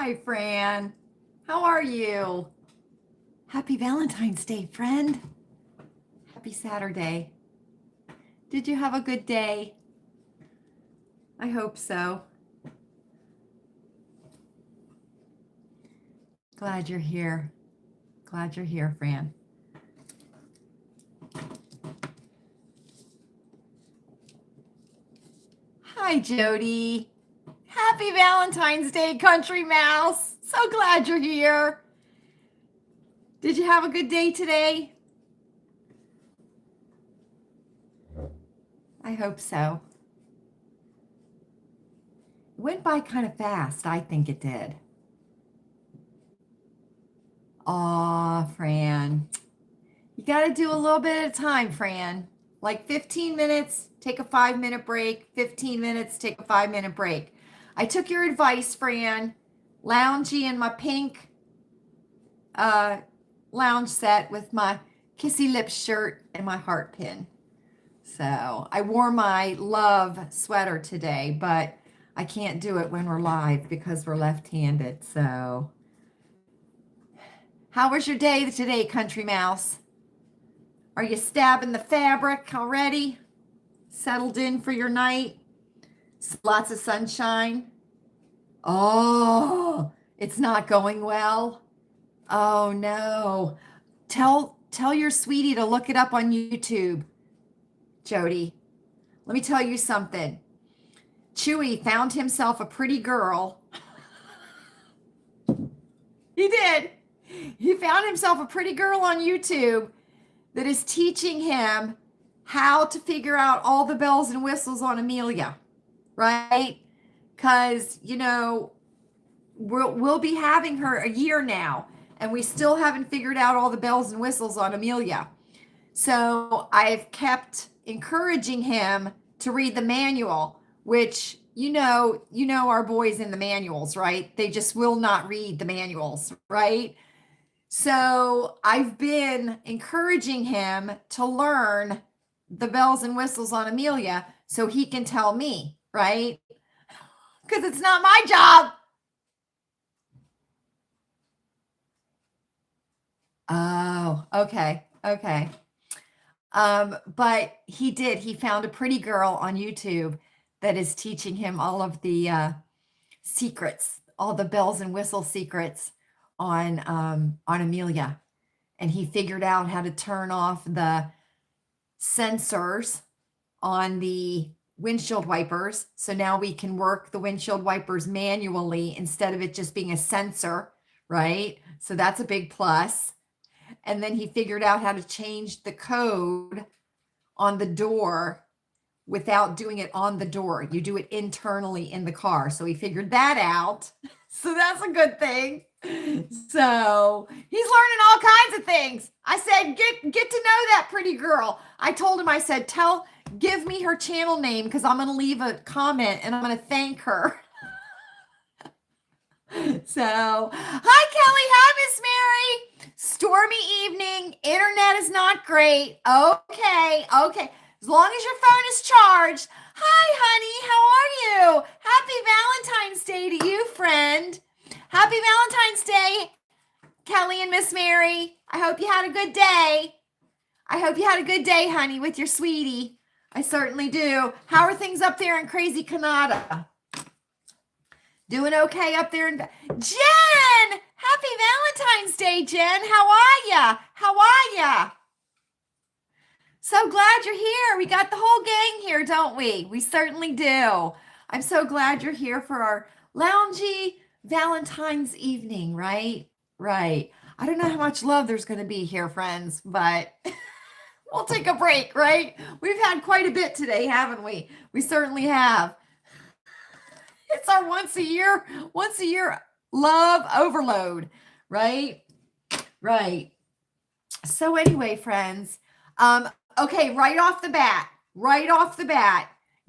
Hi, Fran. How are you? Happy Valentine's Day, friend. Happy Saturday. Did you have a good day? I hope so. Glad you're here. Glad you're here, Fran. Hi, Jody. Happy Valentine's Day, Country Mouse. So glad you're here. Did you have a good day today? I hope so. It went by kind of fast. I think it did. Aw, Fran. You got to do a little bit at a time, Fran. Like 15 minutes, take a 5-minute break. 15 minutes, take a 5-minute break. I took your advice, Fran. Loungey in my pink lounge set with my kissy lips shirt and my heart pin. So I wore my love sweater today, but I can't do it when we're live because we're left-handed. So how was your day today, Country Mouse? Are you stabbing the fabric already? Settled in for your night? Lots of sunshine? Oh, it's not going well. Oh no. Tell your sweetie to look it up on YouTube, Jody. Let me tell you something. Chewy found himself a pretty girl. He did. He found himself a pretty girl on YouTube that is teaching him how to figure out all the bells and whistles on Amelia, right? Because, we'll be having her a year now, and we still haven't figured out all the bells and whistles on Amelia. So I've kept encouraging him to read the manual, which, our boys in the manuals, right? They just will not read the manuals, right? So I've been encouraging him to learn the bells and whistles on Amelia so he can tell me, right? Because it's not my job. Oh, okay. Okay. But he did. He found a pretty girl on YouTube that is teaching him all of the secrets, all the bells and whistle secrets on Amelia. And he figured out how to turn off the sensors on the windshield wipers. So now we can work the windshield wipers manually instead of it just being a sensor, right? So that's a big plus. And then he figured out how to change the code on the door without doing it on the door. You do it internally in the car. So he figured that out. So that's a good thing. So he's learning all kinds of things. I said, get to know that pretty girl. I told him, I said, give me her channel name because I'm going to leave a comment and I'm going to thank her. So, hi, Kelly. Hi, Miss Mary. Stormy evening. Internet is not great. Okay. As long as your phone is charged. Hi, honey. How are you? Happy Valentine's Day to you, friend. Happy Valentine's Day, Kelly and Miss Mary. I hope you had a good day. I hope you had a good day, honey, with your sweetie. I certainly do. How are things up there in crazy Canada? Doing okay up there in Jen? Happy Valentine's Day, Jen. How are ya? So glad you're here. We got the whole gang here, don't we? We certainly do. I'm so glad you're here for our loungy Valentine's evening, right? Right. I don't know how much love there's going to be here, friends, but we'll take a break, right? We've had quite a bit today, haven't we? We certainly have. It's our once a year love overload, right? Right. So anyway, friends, okay, right off the bat,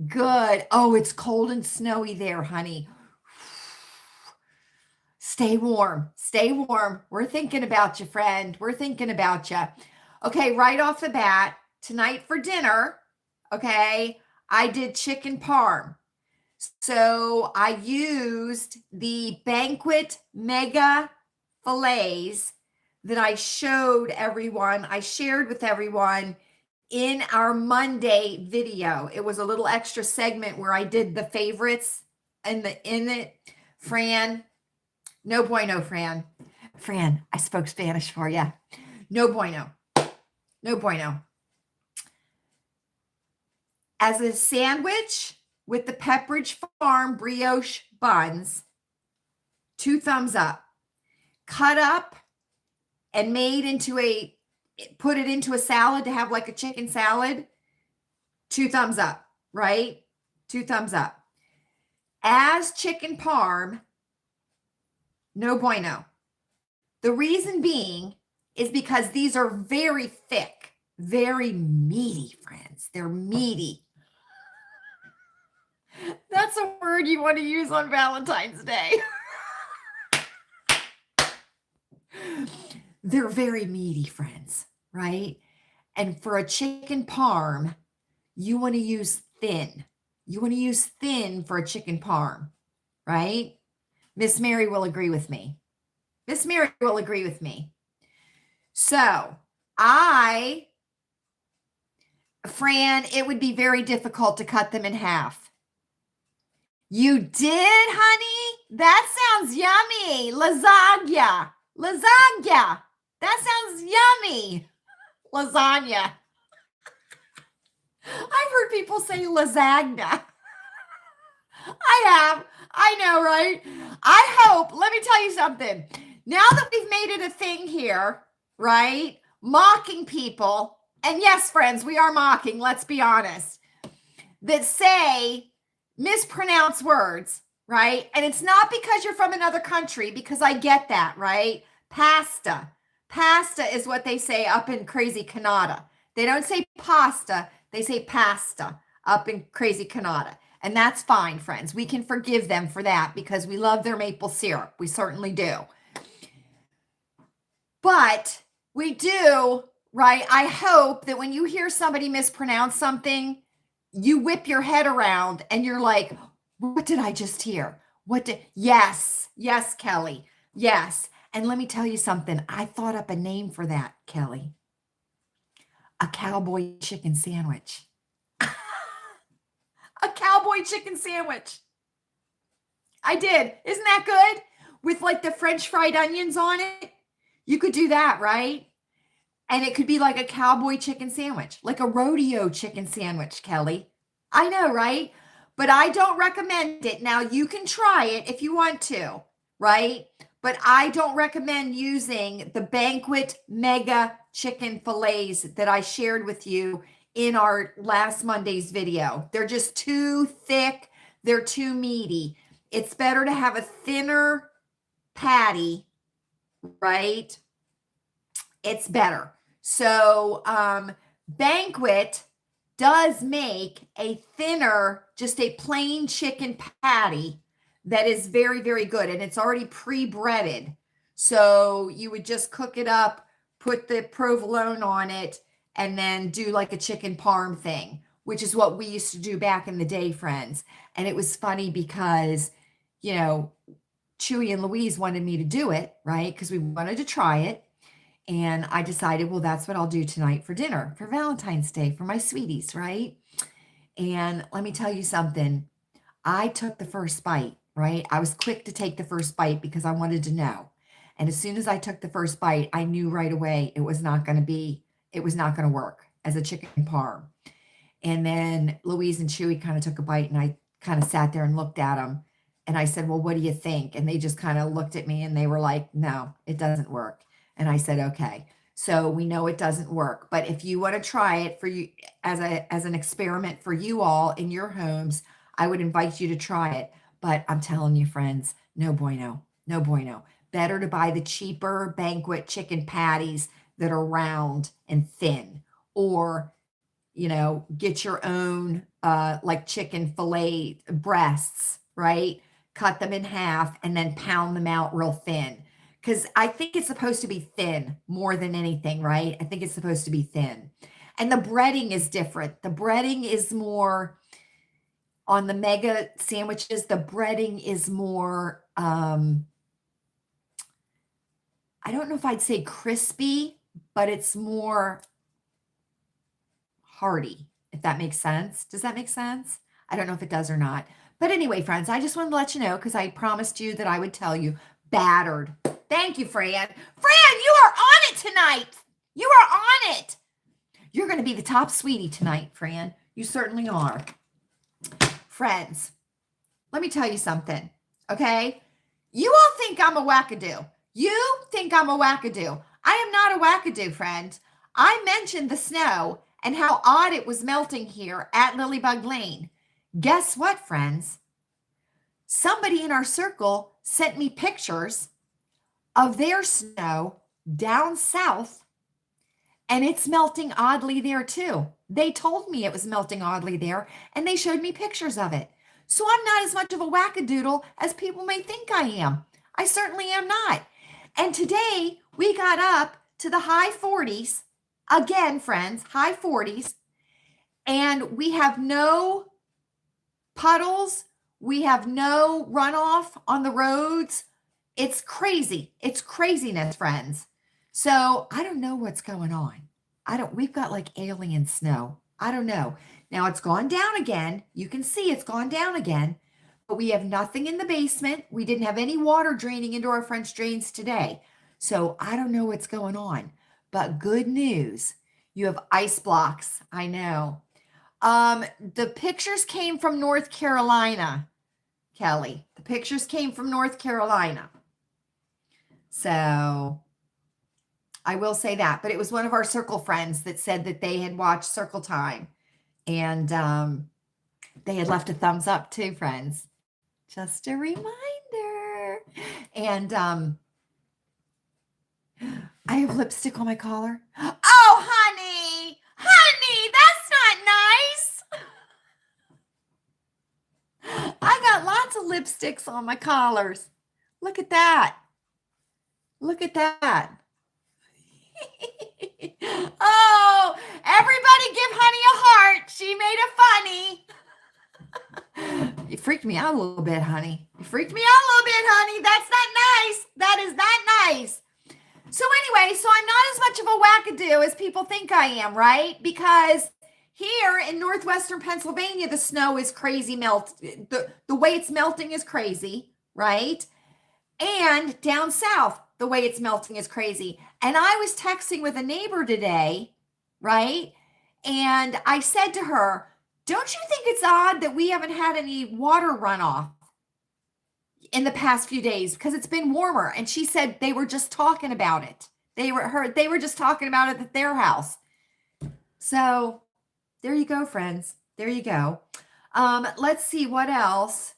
good. Oh, it's cold and snowy there, honey. Stay warm. We're thinking about you, friend. We're thinking about you. Okay, right off the bat, tonight for dinner, okay, I did chicken parm. So I used the banquet mega fillets that I showed everyone, I shared with everyone in our Monday video. It was a little extra segment where I did the favorites in it. Fran, no bueno, Fran. Fran, I spoke Spanish for you. No bueno. No bueno. As a sandwich with the Pepperidge Farm brioche buns, 2 thumbs up. Cut up and put it into a salad to have like a chicken salad, 2 thumbs up, right? 2 thumbs up. As chicken parm, no bueno. The reason being is because these are very thick, very meaty, friends. They're meaty. That's a word you want to use on Valentine's Day. They're very meaty, friends, right? And for a chicken parm, you want to use thin. You want to use thin for a chicken parm, right? Miss Mary will agree with me. Miss Mary will agree with me. So Fran, it would be very difficult to cut them in half. You did, honey? That sounds yummy. Lasagna. Lasagna. That sounds yummy. Lasagna. I've heard people say lasagna. I have. I know, right? I hope, let me tell you something. Now that we've made it a thing here, right? Mocking people, and yes, friends, we are mocking, let's be honest, that say mispronounce words, right? And it's not because you're from another country, because I get that, right? Pasta. Pasta is what they say up in crazy Canada. They don't say pasta, they say pasta up in crazy Canada. And that's fine, friends. We can forgive them for that because we love their maple syrup. We certainly do. But we do, right? I hope that when you hear somebody mispronounce something, you whip your head around and you're like, what did I just hear? Yes, Kelly. Yes. And let me tell you something. I thought up a name for that, Kelly. A cowboy chicken sandwich. A cowboy chicken sandwich. I did. Isn't that good? With like the French fried onions on it. You could do that, right? And it could be like a cowboy chicken sandwich, like a rodeo chicken sandwich, Kelly. I know, right? But I don't recommend it. Now, you can try it if you want to, right? But I don't recommend using the banquet mega chicken fillets that I shared with you in our last Monday's video. They're just too thick. They're too meaty. It's better to have a thinner patty, right? It's better. So Banquet does make a thinner, just a plain chicken patty that is very, very good. And it's already pre-breaded. So you would just cook it up, put the provolone on it, and then do like a chicken parm thing, which is what we used to do back in the day, friends. And it was funny because, you know, Chewy and Louise wanted me to do it, right? Because we wanted to try it. And I decided, well, that's what I'll do tonight for dinner, for Valentine's Day, for my sweeties, right? And let me tell you something. I took the first bite, right? I was quick to take the first bite because I wanted to know. And as soon as I took the first bite, I knew right away it was not going to work as a chicken parm. And then Louise and Chewy kind of took a bite, and I kind of sat there and looked at them. And I said, well, what do you think? And they just kind of looked at me and they were like, no, it doesn't work. And I said, okay, so we know it doesn't work. But if you want to try it for you as an experiment for you all in your homes, I would invite you to try it. But I'm telling you, friends, no bueno, no bueno. Better to buy the cheaper banquet chicken patties that are round and thin, or, you know, get your own like chicken fillet breasts, right? Cut them in half and then pound them out real thin. Because I think it's supposed to be thin more than anything, right? I think it's supposed to be thin. And the breading is different. The breading is more on the mega sandwiches, the breading is more, I don't know if I'd say crispy, but it's more hearty, if that makes sense. Does that make sense? I don't know if it does or not. But anyway, friends, I just wanted to let you know because I promised you that I would tell you. Battered. Thank you, Fran. Fran, you are on it tonight. You are on it. You're going to be the top sweetie tonight, Fran. You certainly are. Friends, let me tell you something, okay? You all think I'm a wackadoo. You think I'm a wackadoo. I am not a wackadoo, friend. I mentioned the snow and how odd it was melting here at Lilleybugglane. Guess what, friends? Somebody in our circle sent me pictures of their snow down south, and it's melting oddly there too. They told me it was melting oddly there, and they showed me pictures of it. So I'm not as much of a wackadoodle as people may think I am. I certainly am not. And today we got up to the high 40s. Again, friends, high 40s. And we have no puddles. We have no runoff on the roads. It's crazy. It's craziness, friends. So I don't know what's going on. We've got like alien snow. I don't know. Now it's gone down again. You can see it's gone down again, but we have nothing in the basement. We didn't have any water draining into our French drains today. So I don't know what's going on, but good news. You have ice blocks. I know. The pictures came from North Carolina, Kelly. The pictures came from North Carolina. So I will say that, but it was one of our circle friends that said that they had watched Circle Time, and they had left a thumbs up too, friends. Just a reminder. And I have lipstick on my collar. Oh, honey, that's not nice. I got lots of lipsticks on my collars. Look at that. Look at that. Oh, everybody give Honey a heart. She made a funny. You freaked me out a little bit, honey. You freaked me out a little bit, honey. That's not nice. That is not nice. So anyway, so I'm not as much of a wackadoo as people think I am, right? Because here in northwestern Pennsylvania, the snow is crazy the way it's melting is crazy, right? And down south, the way it's melting is crazy. And I was texting with a neighbor today, right? And I said to her, don't you think it's odd that we haven't had any water runoff in the past few days because it's been warmer? And she said they were just talking about it. They were just talking about it at their house. So there you go, friends. There you go. Let's see what else.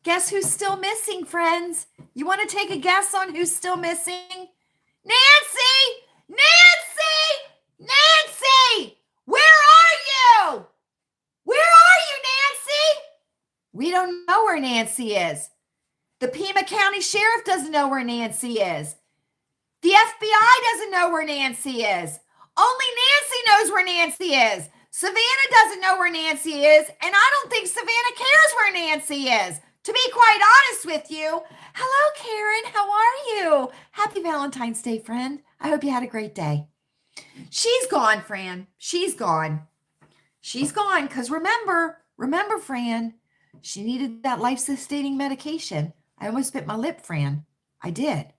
Guess who's still missing, friends? You want to take a guess on who's still missing? Nancy! Nancy! Nancy! Where are you? Where are you, Nancy? We don't know where Nancy is. The Pima County Sheriff doesn't know where Nancy is. The FBI doesn't know where Nancy is. Only Nancy knows where Nancy is. Savannah doesn't know where Nancy is, and I don't think Savannah cares where Nancy is. To be quite honest with you. Hello, Karen. How are you? Happy Valentine's Day, friend. I hope you had a great day. She's gone, Fran. She's gone. She's gone because remember, Fran, she needed that life-sustaining medication. I almost bit my lip, Fran. I did.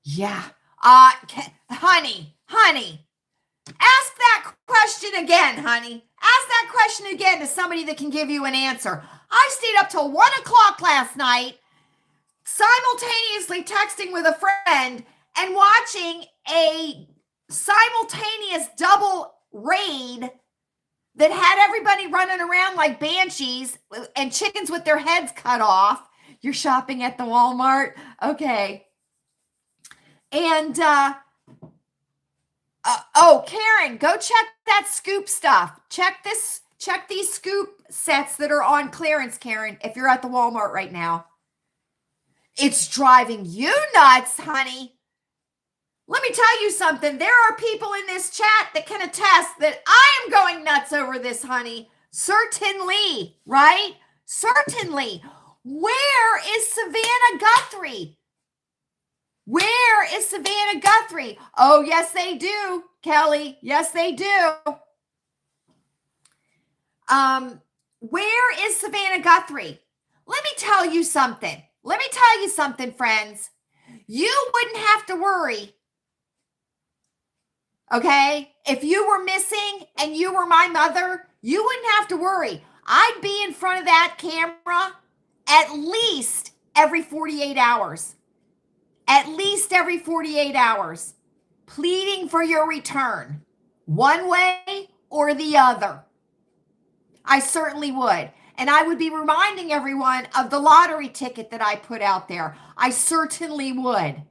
Yeah. Honey, ask that question again, honey. Ask that question again to somebody that can give you an answer. I stayed up till 1 o'clock last night, simultaneously texting with a friend and watching a simultaneous double raid that had everybody running around like banshees and chickens with their heads cut off. You're shopping at the Walmart? Okay. And, Karen, go check that scoop stuff. Check these scoop sets that are on clearance, Karen, if you're at the Walmart right now. It's driving you nuts, honey. Let me tell you something. There are people in this chat that can attest that I am going nuts over this, honey. Certainly, right? Certainly. Where is Savannah Guthrie? Where is Savannah Guthrie? Oh, yes, they do, Kelly. Yes, they do. Where is Savannah Guthrie? Let me tell you something. Let me tell you something, friends. You wouldn't have to worry, okay? If you were missing and you were my mother, you wouldn't have to worry. I'd be in front of that camera at least every 48 hours. At least every 48 hours, pleading for your return, one way or the other. I certainly would. And I would be reminding everyone of the lottery ticket that I put out there. I certainly would.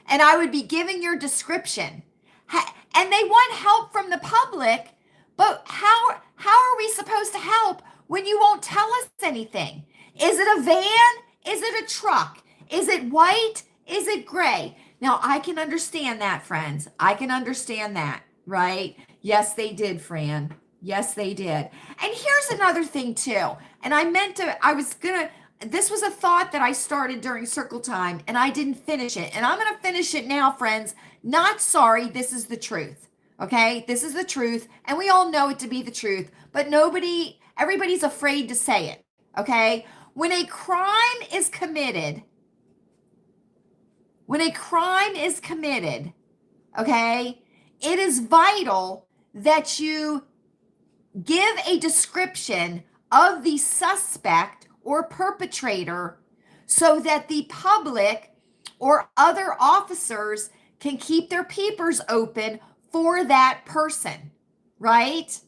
And I would be giving your description. And they want help from the public, but how are we supposed to help when you won't tell us anything? Is it a van? Is it a truck? Is it white? Is it gray? Now, I can understand that, friends. I can understand that, right? Yes, they did, Fran. Yes, they did. And here's another thing, too. And this was a thought that I started during circle time, and I didn't finish it. And I'm going to finish it now, friends. Not sorry. This is the truth. Okay? This is the truth. And we all know it to be the truth. But everybody's afraid to say it. Okay? When a crime is committed, okay, it is vital that you give a description of the suspect or perpetrator so that the public or other officers can keep their peepers open for that person, right?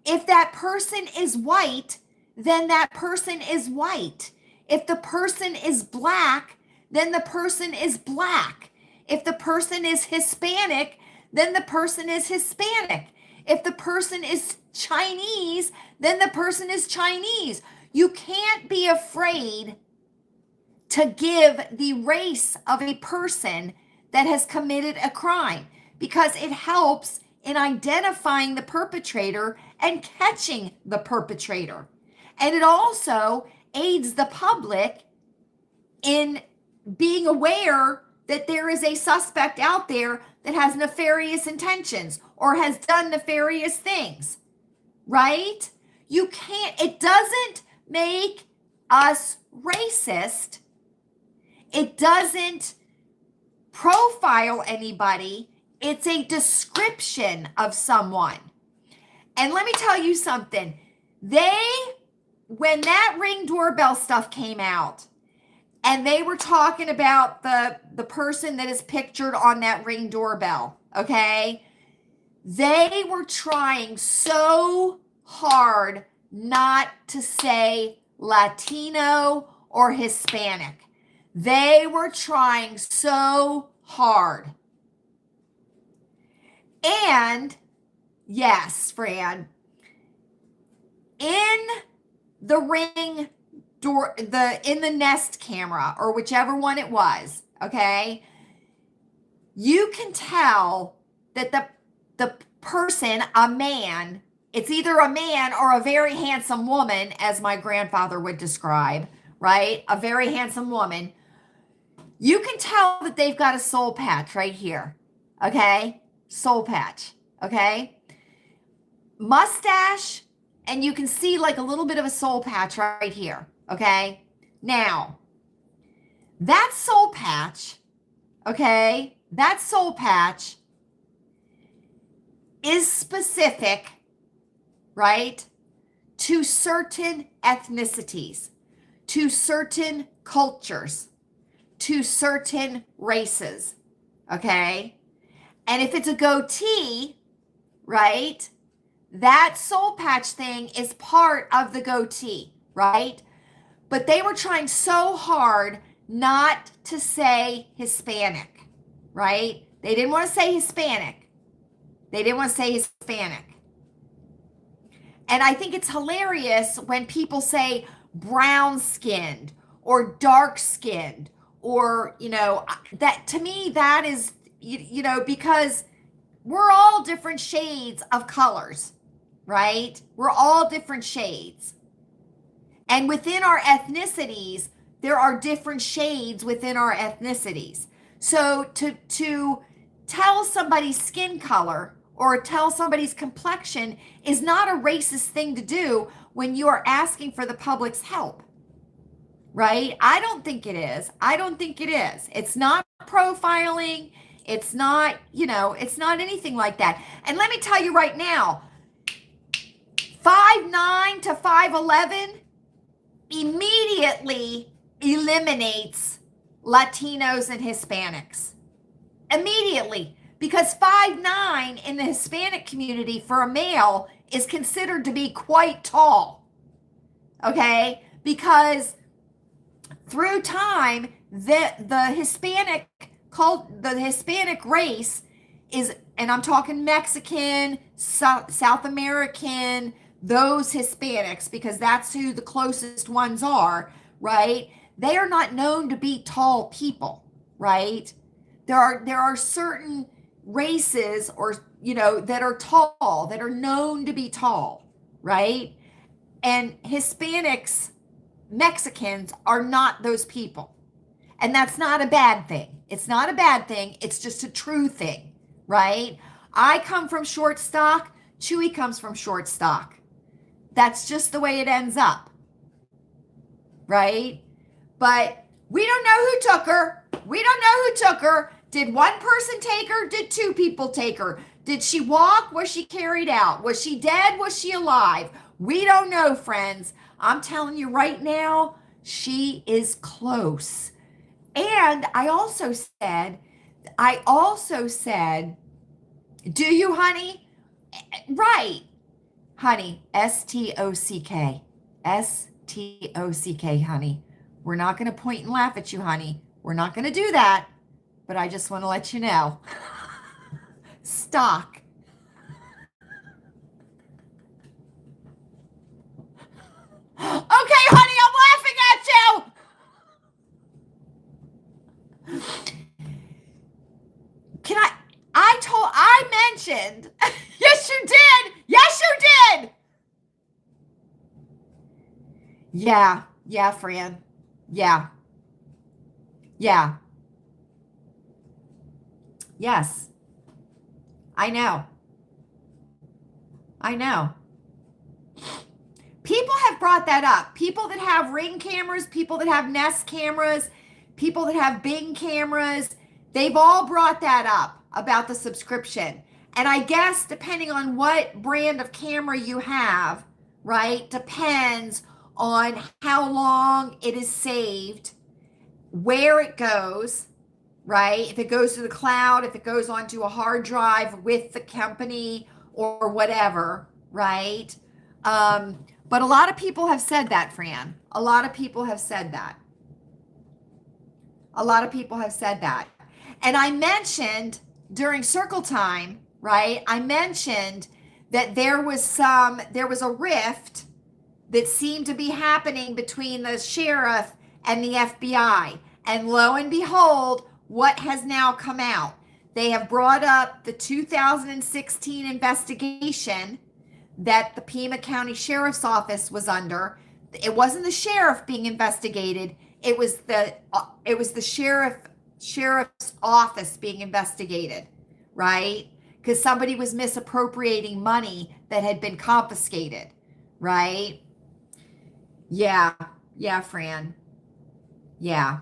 If that person is white, then that person is white. If the person is black, then the person is black. If the person is Hispanic, then the person is Hispanic. If the person is Chinese, then the person is Chinese. You can't be afraid to give the race of a person that has committed a crime because it helps in identifying the perpetrator and catching the perpetrator. And it also aids the public in being aware that there is a suspect out there that has nefarious intentions or has done nefarious things, right? It doesn't make us racist. It doesn't profile anybody. It's a description of someone. And let me tell you something. When that Ring doorbell stuff came out, and they were talking about the person that is pictured on that Ring doorbell, okay? They were trying so hard not to say Latino or Hispanic. They were trying so hard. And yes, Fran, in the Ring door, in the Nest camera or whichever one it was, okay, you can tell that the person, a man, it's either a man or a very handsome woman, as my grandfather would describe, right? A very handsome woman. You can tell that they've got a soul patch right here, okay? Soul patch, okay? Mustache, and you can see like a little bit of a soul patch right here, okay? Now, that soul patch, okay, that soul patch is specific, right, to certain ethnicities, to certain cultures, to certain races, okay? And if it's a goatee, right, that soul patch thing is part of the goatee, right? But they were trying so hard not to say Hispanic, right? They didn't want to say Hispanic. They didn't want to say Hispanic. And I think it's hilarious when people say brown-skinned or dark-skinned or, that to me, that is, because we're all different shades of colors, right? We're all different shades. And within our ethnicities, there are different shades within our ethnicities. So to tell somebody's skin color or tell somebody's complexion is not a racist thing to do when you are asking for the public's help, right? I don't think it is. I don't think it is. It's not profiling. It's not, it's not anything like that. And let me tell you right now, 5'9" to 5'11" immediately eliminates Latinos and Hispanics. Immediately. Because 5'9" in the Hispanic community for a male is considered to be quite tall. Okay? Because through time, the Hispanic race is, and I'm talking Mexican, South American, those Hispanics, because that's who the closest ones are, right? They are not known to be tall people, right? There are certain races or, that are tall, that are known to be tall, right? And Hispanics, Mexicans are not those people. And that's not a bad thing. It's not a bad thing. It's just a true thing, right? I come from short stock. Chewy comes from short stock. That's just the way it ends up, right? But we don't know who took her. We don't know who took her. Did one person take her? Did two people take her? Did she walk? Was she carried out? Was she dead? Was she alive? We don't know, friends. I'm telling you right now, she is close. And I also said, do you, honey? Right. Honey, S-T-O-C-K. S-T-O-C-K, honey. We're not going to point and laugh at you, honey. We're not going to do that. But I just want to let you know. Stock. Okay, honey, I'm laughing at you. I mentioned. Yes, you did. Yes, you did. Yeah, Fran. Yeah. Yes. I know. People have brought that up. People that have Ring cameras, people that have Nest cameras, people that have Bing cameras, they've all brought that up about the subscription. And I guess depending on what brand of camera you have, right, depends on how long it is saved, where it goes, right? If it goes to the cloud, if it goes onto a hard drive with the company or whatever, right? But a lot of people have said that, Fran. A lot of people have said that. And I mentioned during circle time, right? I mentioned that there was a rift that seemed to be happening between the sheriff and the FBI. And lo and behold, what has now come out? They have brought up the 2016 investigation that the Pima County Sheriff's Office was under. It wasn't the sheriff being investigated. It was the sheriff's office being investigated, right? Because somebody was misappropriating money that had been confiscated, right? Yeah, Fran. Yeah.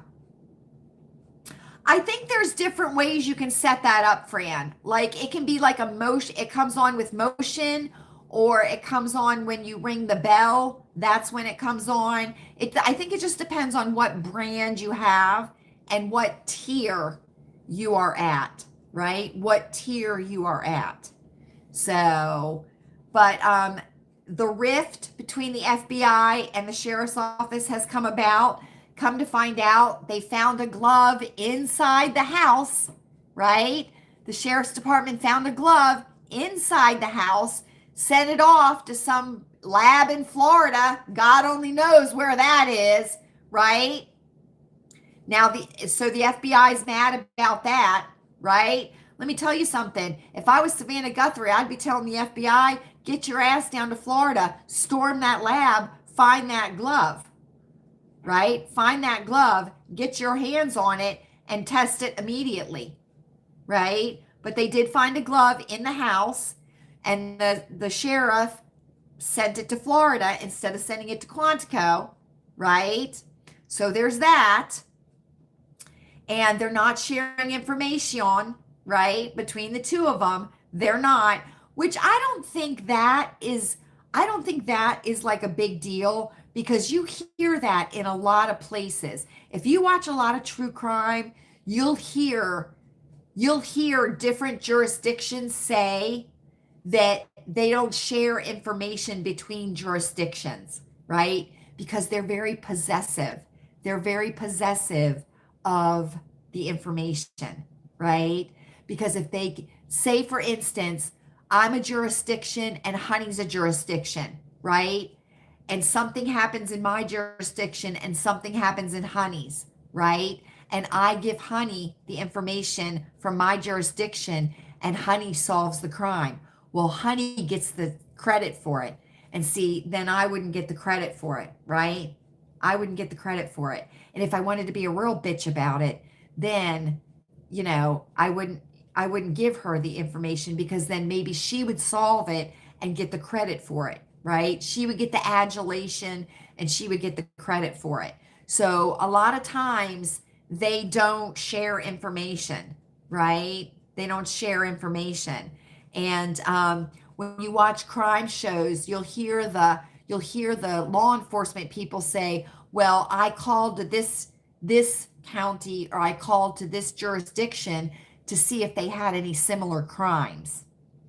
I think there's different ways you can set that up, Fran. Like it can be like a motion, it comes on with motion, or it comes on when you ring the bell. That's when it comes on. I think it just depends on what brand you have and what tier you are at, right? What tier you are at. So, but the rift between the FBI and the sheriff's office has come about. Come to find out, they found a glove inside the house, right? The sheriff's department found a glove inside the house, sent it off to some lab in Florida. God only knows where that is, right? Now, so the FBI is mad about that, right? Let me tell you something. If I was Savannah Guthrie, I'd be telling the FBI, get your ass down to Florida, storm that lab, find that glove, right? Find that glove, get your hands on it, and test it immediately, right? But they did find a glove in the house, and the sheriff sent it to Florida instead of sending it to Quantico, right? So there's that. And they're not sharing information, right, between the two of them. They're not, which I don't think that is like a big deal, because you hear that in a lot of places. If you watch a lot of true crime, you'll hear different jurisdictions say that they don't share information between jurisdictions, right? Because they're very possessive. They're very possessive of the information, right? Because if they say, for instance, I'm a jurisdiction and Honey's a jurisdiction, right? And something happens in my jurisdiction and something happens in Honey's, right? And I give Honey the information from my jurisdiction and Honey solves the crime. Well, Honey gets the credit for it. And see, then I wouldn't get the credit for it, right? I wouldn't get the credit for it. And if I wanted to be a real bitch about it, then, I wouldn't give her the information, because then maybe she would solve it and get the credit for it, right? She would get the adulation and she would get the credit for it. So a lot of times they don't share information, right? They don't share information. And when you watch crime shows, you'll hear the law enforcement people say, well, I called to this county, or I called to this jurisdiction to see if they had any similar crimes,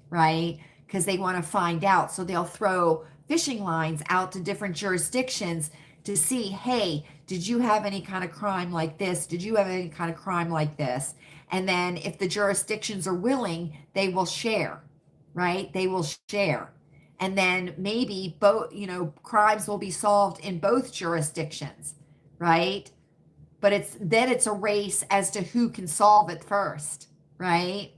right? Because they want to find out. So they'll throw fishing lines out to different jurisdictions to see, hey, did you have any kind of crime like this? Did you have any kind of crime like this? And then if the jurisdictions are willing, they will share, right? They will share. And then maybe both, crimes will be solved in both jurisdictions, right? But it's a race as to who can solve it first, right?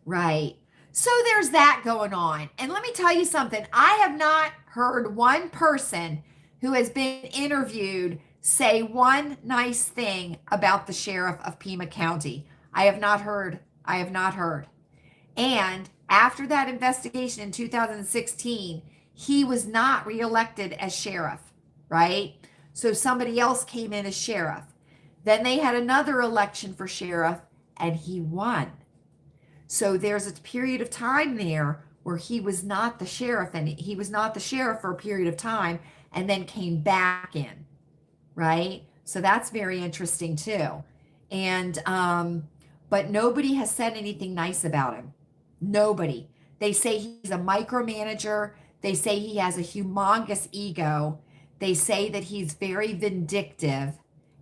Right. So there's that going on. And let me tell you something. I have not heard one person who has been interviewed say one nice thing about the sheriff of Pima County. I have not heard. And after that investigation in 2016, he was not reelected as sheriff, right? So somebody else came in as sheriff. Then they had another election for sheriff and he won. So there's a period of time there where he was not the sheriff, and he was not the sheriff for a period of time and then came back in, right? So that's very interesting too. And, but nobody has said anything nice about him. Nobody. They say he's a micromanager. They say he has a humongous ego. They say that he's very vindictive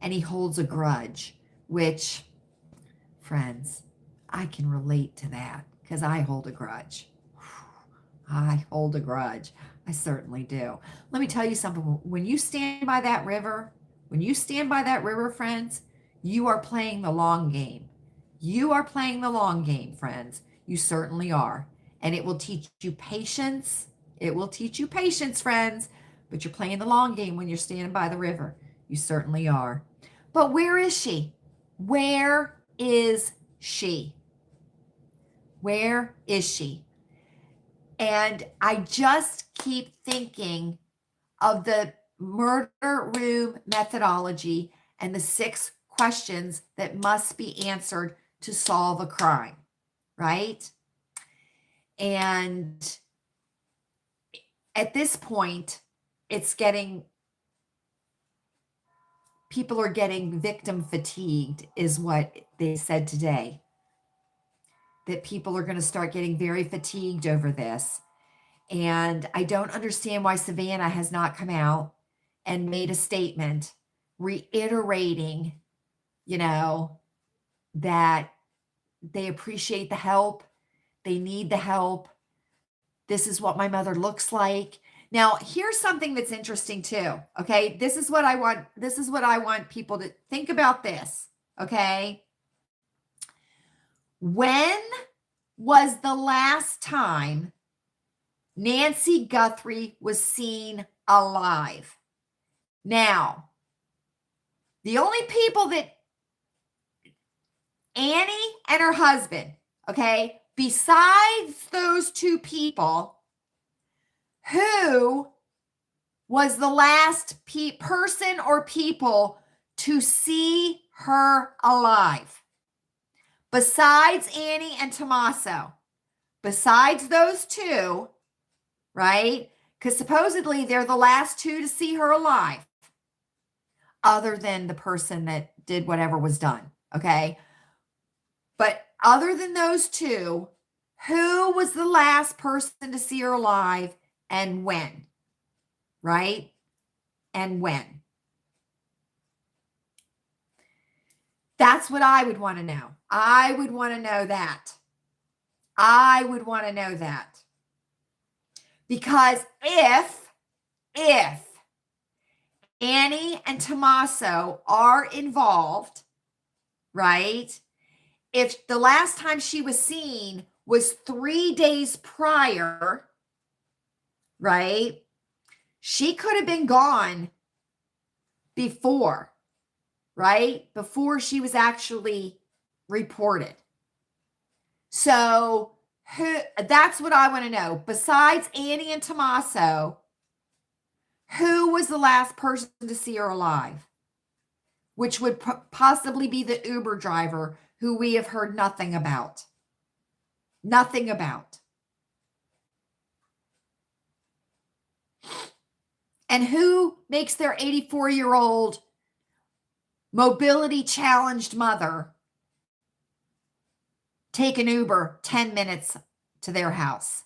and he holds a grudge, which, friends, I can relate to that because I hold a grudge. I hold a grudge. I certainly do. Let me tell you something. When you stand by that river, friends, you are playing the long game. You are playing the long game, friends. You certainly are. And it will teach you patience. It will teach you patience, friends. But you're playing the long game when you're standing by the river. You certainly are. But where is she? Where is she? Where is she? And I just keep thinking of the murder room methodology and the 6 questions that must be answered to solve a crime, right? And at this point, people are getting victim fatigued, is what they said today. That people are going to start getting very fatigued over this. And I don't understand why Savannah has not come out and made a statement reiterating, that they appreciate the help. They need the help. This is what my mother looks like. Now, here's something that's interesting too. Okay. This is what I want people to think about this. Okay. When was the last time Nancy Guthrie was seen alive. Now, the only people that Annie and her husband, okay, besides those two people, who was the last person or people to see her alive? Besides Annie and Tommaso, besides those two, right? Because supposedly they're the last two to see her alive, other than the person that did whatever was done, okay? But other than those two, who was the last person to see her alive and when? Right? And when? That's what I would want to know. I would want to know that. I would want to know that. Because if Annie and Tommaso are involved, right? If the last time she was seen was 3 days prior, right? She could have been gone before, right? Before she was actually reported. So that's what I want to know. Besides Annie and Tommaso, who was the last person to see her alive? Which would possibly be the Uber driver who we have heard nothing about. Nothing about. And who makes their 84-year-old mobility challenged mother take an Uber 10 minutes to their house?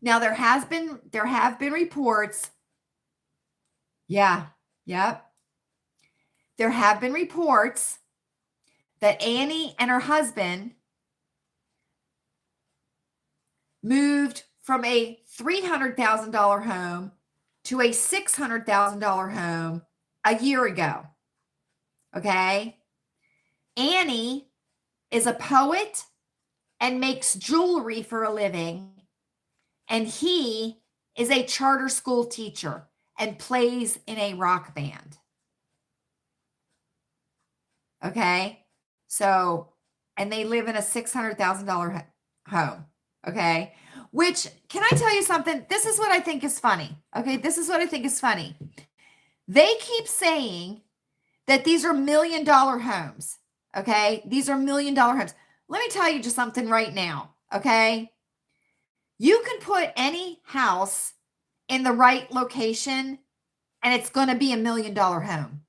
Now there have been reports. Yeah. Yep. There have been reports that Annie and her husband moved from a $300,000 home to a $600,000 home a year ago. Okay? Annie is a poet and makes jewelry for a living, and he is a charter school teacher and plays in a rock band. Okay? So, and they live in a $600,000 home. Okay? Which, can I tell you something? This is what I think is funny. Okay? This is what I think is funny. They keep saying that these are $1 million homes. Okay? These are $1 million homes. Let me tell you just something right now. Okay? You can put any house in the right location and it's going to be $1 million home.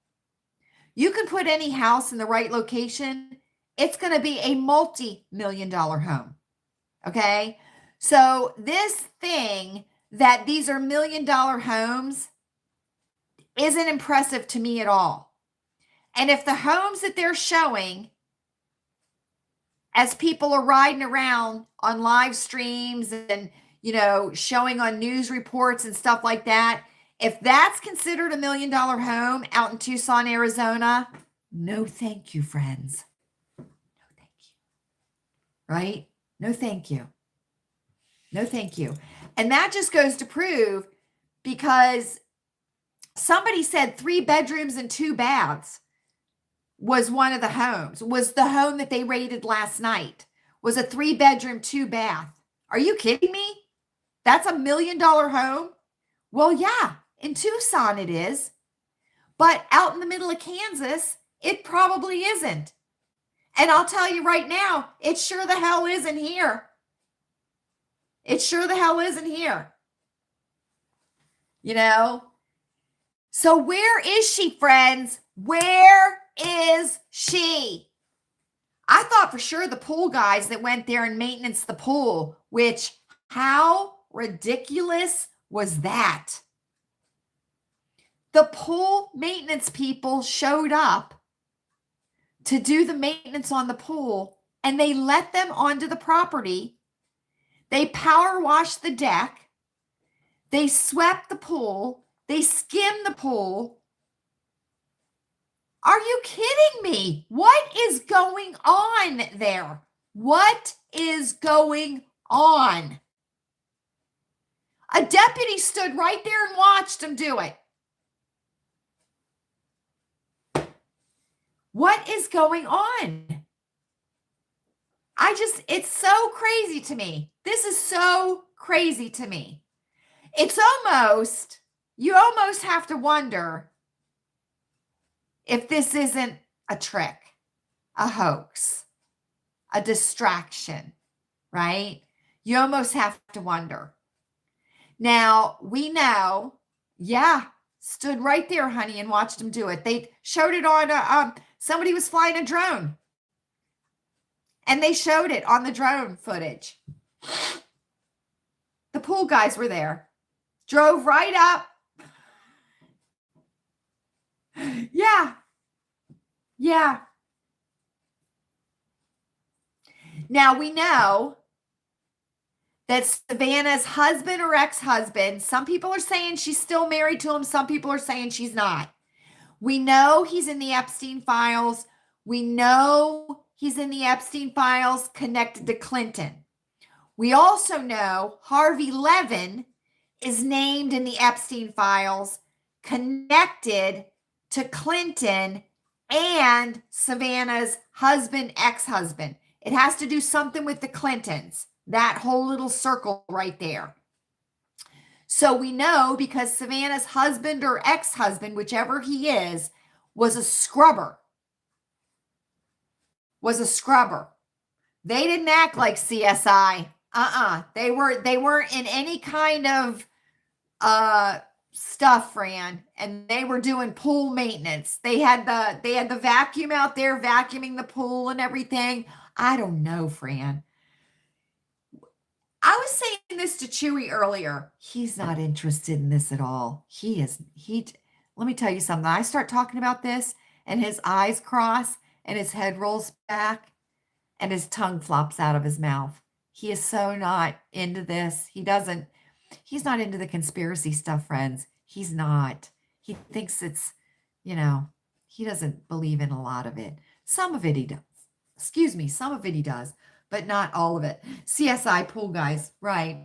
You can put any house in the right location, it's going to be a multi-million-dollar home. Okay? So this thing that these are $1 million homes isn't impressive to me at all. And if the homes that they're showing, as people are riding around on live streams and, showing on news reports and stuff like that, if that's considered $1 million home out in Tucson, Arizona, no thank you, friends. No thank you. Right? No thank you. No thank you. And that just goes to prove, because somebody said 3 bedrooms and 2 baths was one of the homes, was the home that they raided last night, was a 3 bedroom, 2 bath. Are you kidding me? That's $1 million home? Well, yeah, in Tucson it is. But out in the middle of Kansas, it probably isn't. And I'll tell you right now, it sure the hell isn't here. It sure the hell isn't here. So where is she, friends? Where is she? I thought for sure the pool guys that went there and maintenance the pool, which, how ridiculous was that? The pool maintenance people showed up to do the maintenance on the pool, and they let them onto the property. They power washed the deck. They swept the pool. They skimmed the pool. Are you kidding me? What is going on there? What is going on? A deputy stood right there and watched him do it. What is going on? It's so crazy to me. This is so crazy to me. You almost have to wonder if this isn't a trick, a hoax, a distraction, right? You almost have to wonder. Now, we know, stood right there, honey, and watched him do it. They showed it on, somebody was flying a drone. And they showed it on the drone footage. The pool guys were there. Drove right up. Yeah. Now we know that Savannah's husband or ex-husband, some people are saying she's still married to him. Some people are saying she's not. We know he's in the Epstein files. We know he's in the Epstein files connected to Clinton. We also know Harvey Levin is named in the Epstein files connected to Clinton and Savannah's husband, ex-husband. It has to do something with the Clintons, that whole little circle right there. So we know because Savannah's husband or ex-husband, whichever he is, was a scrubber. They didn't act like CSI. They weren't in any kind of stuff, Fran, and they were doing pool maintenance. They had the vacuum out there vacuuming the pool and everything. I don't know, Fran. I was saying this to Chewy earlier. He's not interested in this at all. Let me tell you something. I start talking about this and his eyes cross and his head rolls back and his tongue flops out of his mouth. He is so not into this. He's not into the conspiracy stuff, friends. He's not. He thinks it's, he doesn't believe in a lot of it. Some of it he does. Some of it he does, but not all of it. CSI pool guys. Right.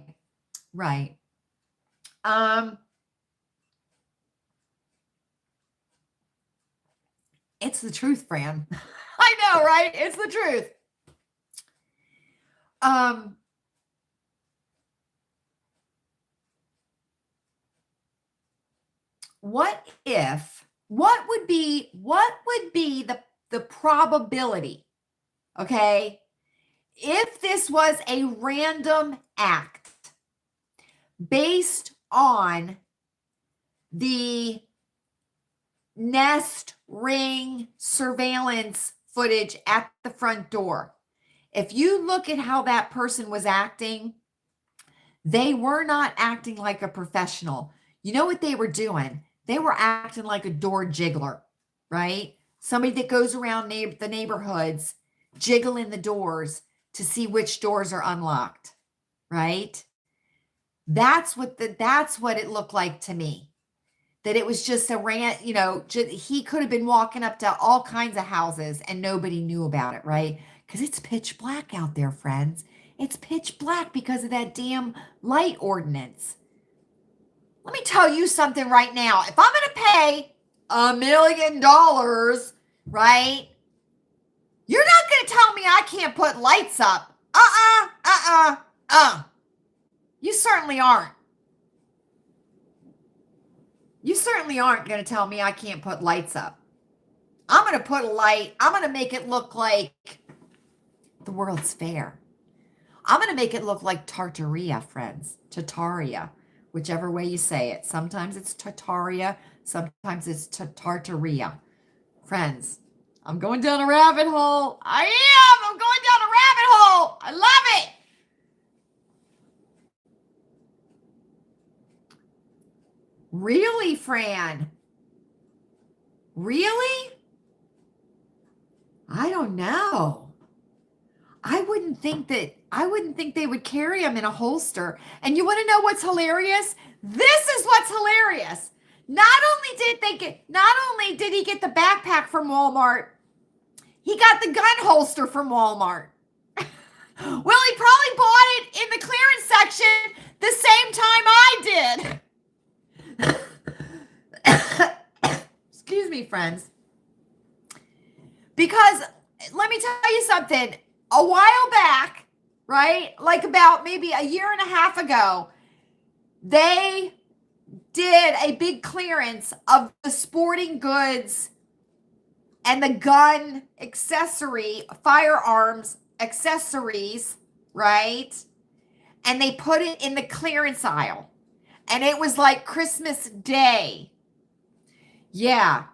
It's the truth, Fran. I know, right? It's the truth. What would be the probability, okay, if this was a random act based on the Nest Ring surveillance footage at the front door? If you look at how that person was acting, they were not acting like a professional. You know what they were doing? They were acting like a door jiggler, right? Somebody that goes around the neighborhoods jiggling the doors to see which doors are unlocked, right? That's what it looked like to me. That it was just he could have been walking up to all kinds of houses and nobody knew about it, right? Because it's pitch black out there, friends. It's pitch black because of that damn light ordinance. Let me tell you something right now. If I'm going to pay $1 million, right? You're not going to tell me I can't put lights up. You certainly aren't. You certainly aren't going to tell me I can't put lights up. I'm going to put a light. I'm going to make it look like the World's Fair. I'm going to make it look like Tartaria, friends. Tartaria, whichever way you say it. Sometimes it's Tartaria. Sometimes it's Tartaria. Friends, I'm going down a rabbit hole. I am. I'm going down a rabbit hole. I love it. Really, Fran? Really? I don't know. I wouldn't think they would carry them in a holster. And you want to know what's hilarious? This is what's hilarious. Not only did he get the backpack from Walmart, he got the gun holster from Walmart. Well, he probably bought it in the clearance section the same time I did. Excuse me, friends. Because let me tell you something. A while back, right? Like about maybe a year and a half ago, they did a big clearance of the sporting goods and the gun firearms accessories, right? And they put it in the clearance aisle. And it was like Christmas Day. Yeah.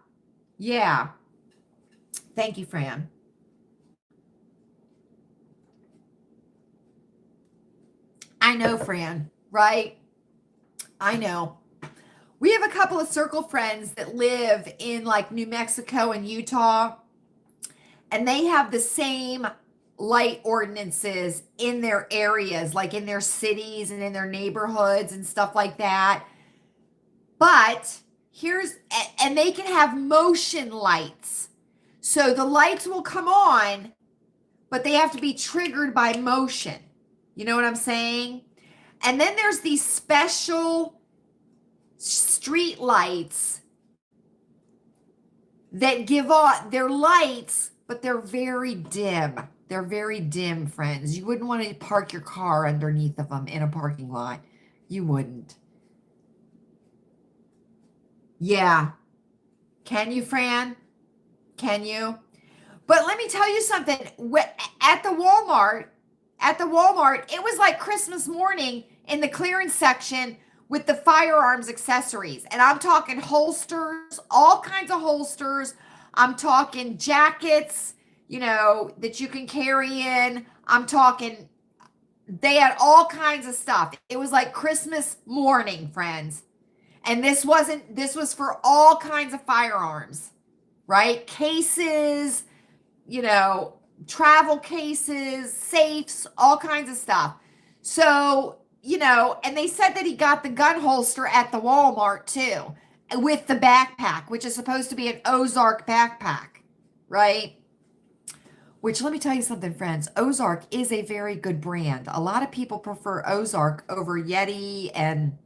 Thank you, Fran. I know, Fran, right? I know. We have a couple of circle friends that live in like New Mexico and Utah, and they have the same light ordinances in their areas, like in their cities and in their neighborhoods and stuff like that. But and they can have motion lights. So the lights will come on, but they have to be triggered by motion. You know what I'm saying? And then there's these special street lights that give off their lights, but they're very dim. They're very dim, friends. You wouldn't want to park your car underneath of them in a parking lot. You wouldn't. Yeah. Can you, Fran? Can you? But let me tell you something. At the Walmart, it was like Christmas morning in the clearance section with the firearms accessories. And I'm talking holsters, all kinds of holsters. I'm talking jackets, that you can carry in. I'm talking, they had all kinds of stuff. It was like Christmas morning, friends. And this was for all kinds of firearms, right? Cases, travel cases, safes, all kinds of stuff. So, and they said that he got the gun holster at the Walmart too, with the backpack, which is supposed to be an Ozark backpack, right? Which, let me tell you something, friends, Ozark is a very good brand. A lot of people prefer Ozark over Yeti and,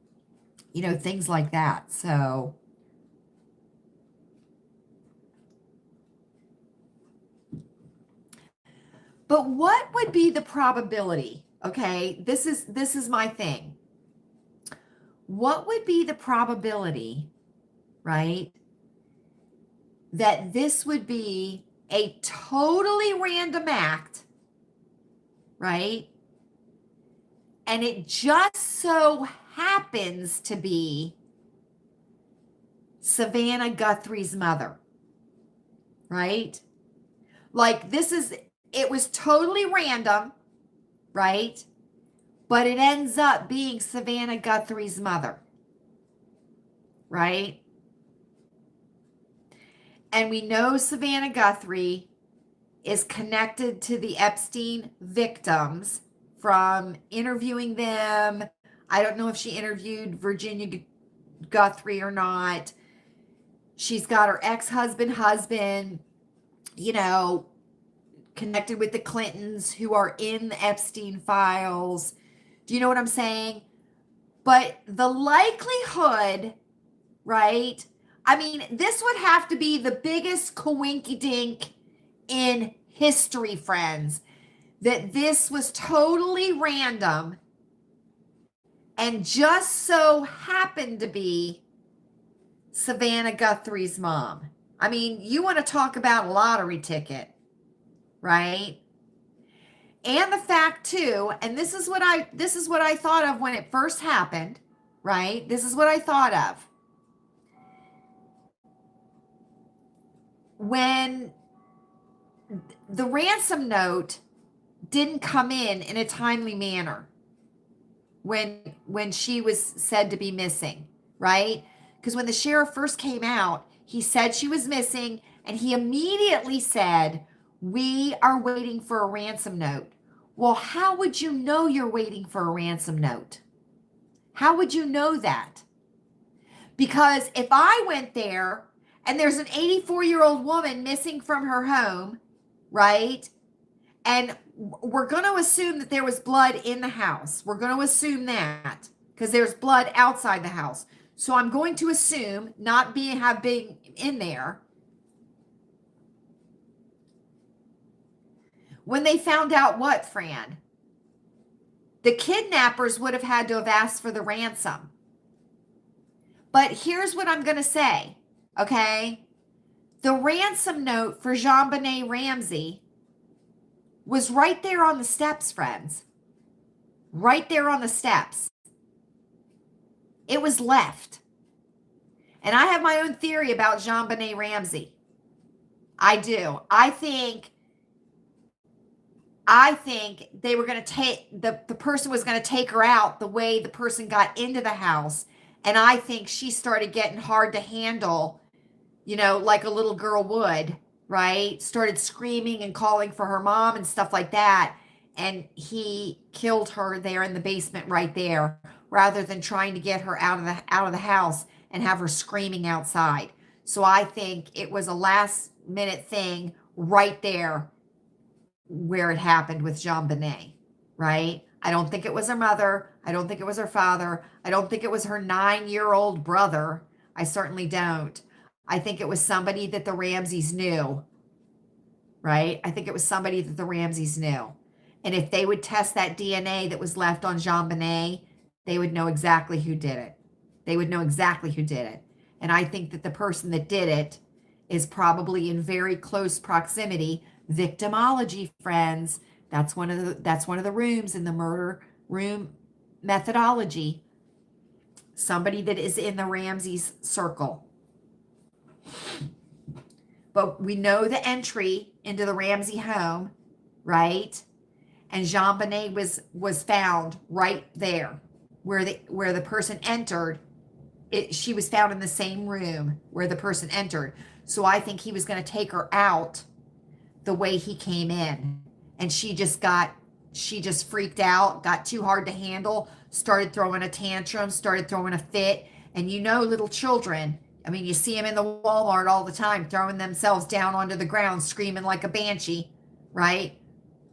things like that. So, but what would be the probability? Okay, this is my thing. What would be the probability, right, that this would be a totally random act, right? And it just so happens to be Savannah Guthrie's mother, right? Like it was totally random, right? But it ends up being Savannah Guthrie's mother, right? And we know Savannah Guthrie is connected to the Epstein victims from interviewing them. I don't know if she interviewed Virginia Guthrie or not. She's got her ex-husband, connected with the Clintons who are in the Epstein files. Do you know what I'm saying? But the likelihood, right? I mean, this would have to be the biggest coinkydink in history, friends, that this was totally random and just so happened to be Savannah Guthrie's mom. I mean, you want to talk about a lottery ticket, right? And the fact too, and this is what I thought of when it first happened, right? This is what I thought of. When the ransom note didn't come in a timely manner when she was said to be missing, right? Because when the sheriff first came out, he said she was missing, and he immediately said, "We are waiting for a ransom note." Well, how would you know you're waiting for a ransom note? How would you know that? Because if I went there and there's an 84-year-old woman missing from her home, right? And we're going to assume that there was blood in the house. We're going to assume that because there's blood outside the house. So I'm going to assume not have been in there. When they found out what, Fran? The kidnappers would have had to have asked for the ransom. But here's what I'm going to say, okay? The ransom note for JonBenet Ramsey was right there on the steps, friends. Right there on the steps. It was left. And I have my own theory about JonBenet Ramsey. I do. I think they were going to take, the person was going to take her out the way the person got into the house. And I think she started getting hard to handle, you know, like a little girl would, right? Started screaming and calling for her mom and stuff like that. And he killed her there in the basement right there, rather than trying to get her out of the house and have her screaming outside. So I think it was a last minute thing right there where it happened with JonBenet, right? I don't think it was her mother. I don't think it was her father. I don't think it was her 9-year-old brother. I certainly don't. I think it was somebody that the Ramseys knew, right? I think it was somebody that the Ramseys knew. And if they would test that DNA that was left on JonBenet, they would know exactly who did it. They would know exactly who did it. And I think that the person that did it is probably in very close proximity. Victimology, friends. That's one of the rooms in the murder room methodology. Somebody that is in the Ramseys circle. But we know the entry into the Ramsey home, right? And JonBenet was found right there where the person entered. She was found in the same room where the person entered. So I think he was going to take her out the way he came in. And she just freaked out, got too hard to handle, started throwing a tantrum, started throwing a fit. And you know, little children, I mean, you see them in the Walmart all the time, throwing themselves down onto the ground, screaming like a banshee, right?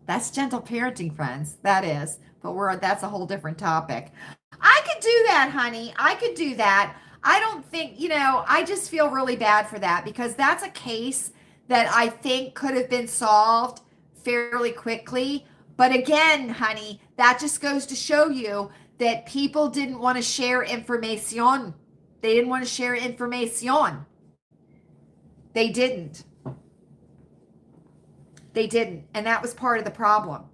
That's gentle parenting, friends. That is. But that's a whole different topic. I could do that, honey. I could do that. I don't think, I just feel really bad for that, because that's a case that I think could have been solved fairly quickly. But again, honey, that just goes to show you that people didn't want to share information. They didn't want to share information. They didn't. They didn't. And that was part of the problem.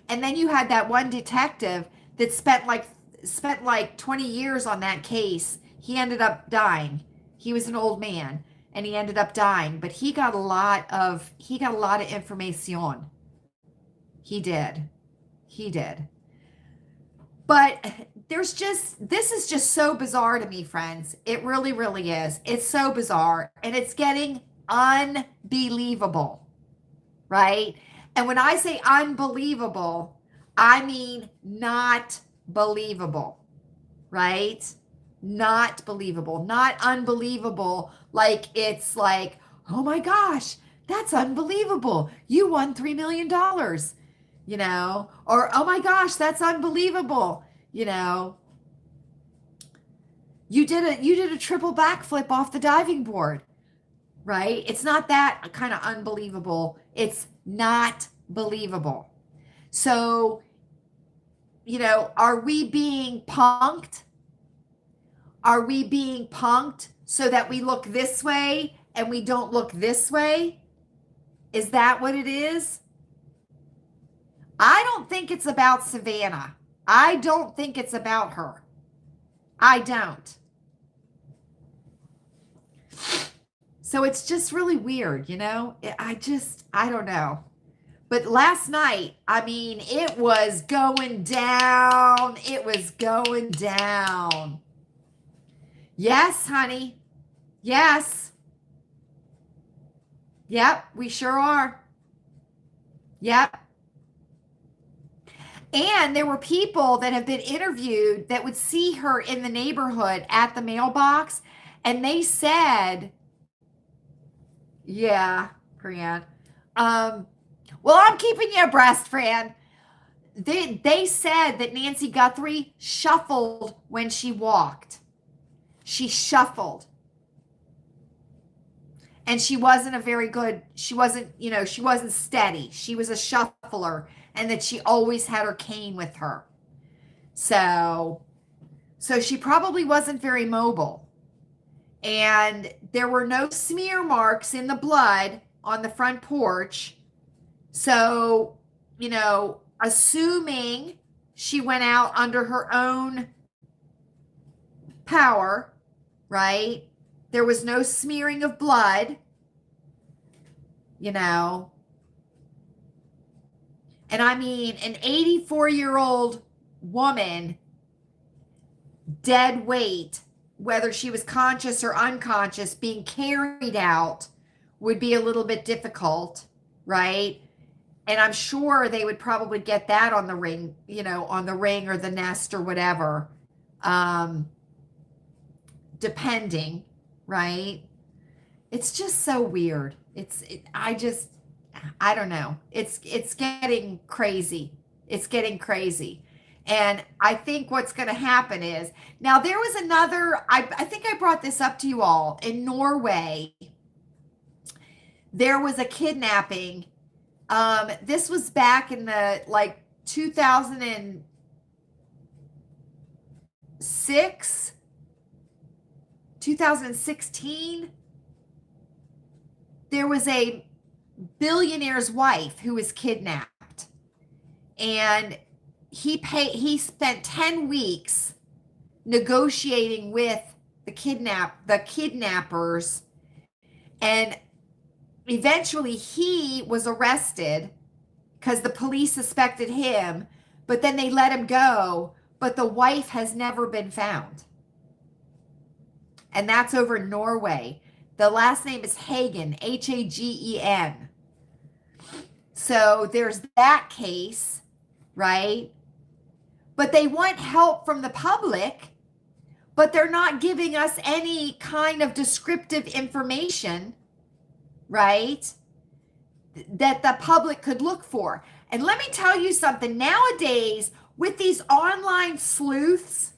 And then you had that one detective that spent like 20 years on that case. He ended up dying. He was an old man and he ended up dying, but he got a lot of information. He did. But this is just so bizarre to me, friends. It really, really is. It's so bizarre, and it's getting unbelievable, right? And when I say unbelievable, I mean not believable, right? Not believable, not unbelievable. Like it's like, oh my gosh, that's unbelievable. You won $3 million, or oh my gosh, that's unbelievable. You did a triple backflip off the diving board, right? It's not that kind of unbelievable. It's not believable. So, are we being punked? Are we being punked so that we look this way and we don't look this way? Is that what it is? I don't think it's about Savannah. I don't think it's about her. I don't. So it's just really weird, I don't know. But last night, I mean, it was going down. It was going down. Yes, honey. Yes. Yep, we sure are. Yep. And there were people that have been interviewed that would see her in the neighborhood at the mailbox, And they said, yeah, Fran. Well, I'm keeping you abreast, Fran. They said that Nancy Guthrie shuffled when she walked. She shuffled. And she wasn't she wasn't steady. She was a shuffler, and that she always had her cane with her. So she probably wasn't very mobile. And there were no smear marks in the blood on the front porch. So, assuming she went out under her own power, right? There was no smearing of blood, And I mean, an 84-year-old woman, dead weight, whether she was conscious or unconscious, being carried out would be a little bit difficult, right? And I'm sure they would probably get that on the ring, on the ring or the nest or whatever, depending, right? It's just so weird. I don't know. It's getting crazy. It's getting crazy. And I think what's going to happen is, now there was another, I think I brought this up to you all. In Norway, there was a kidnapping. This was back in the 2016. There was a billionaire's wife who was kidnapped, and he spent 10 weeks negotiating with the kidnappers, and eventually he was arrested because the police suspected him, but then they let him go. But the wife has never been found. And that's over in Norway. The last name is Hagen, Hagen. So there's that case, right? But they want help from the public, but they're not giving us any kind of descriptive information, right, that the public could look for. And let me tell you something. Nowadays, with these online sleuths,